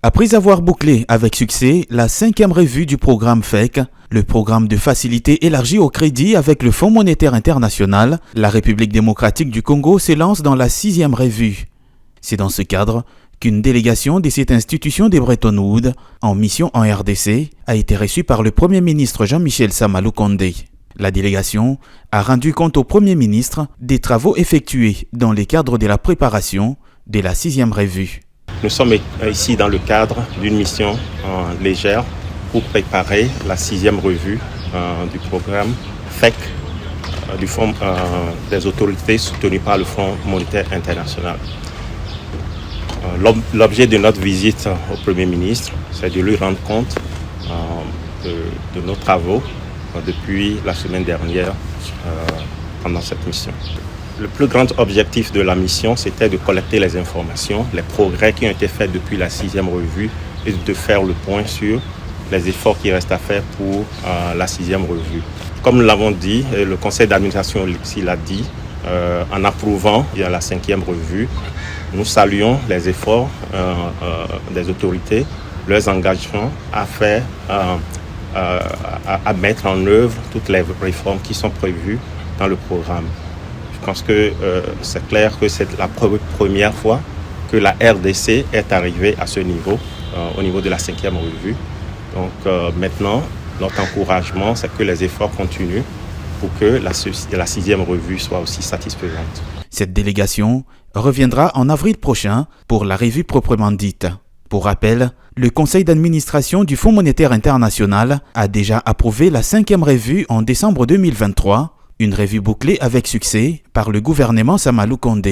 Après avoir bouclé avec succès la 5e revue du programme FEC, le programme de facilité élargi au crédit avec le Fonds monétaire international, la République démocratique du Congo se lance dans la 6e revue. C'est dans ce cadre qu'une délégation de cette institution de Bretton Woods, en mission en RDC, a été reçue par le Premier ministre Jean-Michel Sama Lukonde. La délégation a rendu compte au Premier ministre des travaux effectués dans le cadre de la préparation de la 6e revue. Nous sommes ici dans le cadre d'une mission légère pour préparer la 6e revue du programme FEC du Fonds des autorités soutenu par le Fonds monétaire international. L'objet de notre visite au Premier ministre, c'est de lui rendre compte de nos travaux depuis la semaine dernière pendant cette mission. Le plus grand objectif de la mission, c'était de collecter les informations, les progrès qui ont été faits depuis la 6e revue et de faire le point sur les efforts qui restent à faire pour la 6e revue. Comme nous l'avons dit, le conseil d'administration aussi l'a dit, en approuvant la 5e revue, nous saluons les efforts des autorités, leurs engagements à faire, à mettre en œuvre toutes les réformes qui sont prévues dans le programme. Je pense que c'est clair que c'est la première fois que la RDC est arrivée à ce niveau, au niveau de la 5e revue. Donc maintenant, notre encouragement, c'est que les efforts continuent pour que la 6e revue soit aussi satisfaisante. Cette délégation reviendra en avril prochain pour la revue proprement dite. Pour rappel, le conseil d'administration du Fonds monétaire international a déjà approuvé la 5e revue en décembre 2023, une revue bouclée avec succès par le gouvernement Sama Lukonde,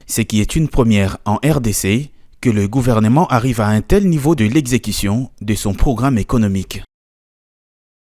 ce qui est une première en RDC que le gouvernement arrive à un tel niveau de l'exécution de son programme économique.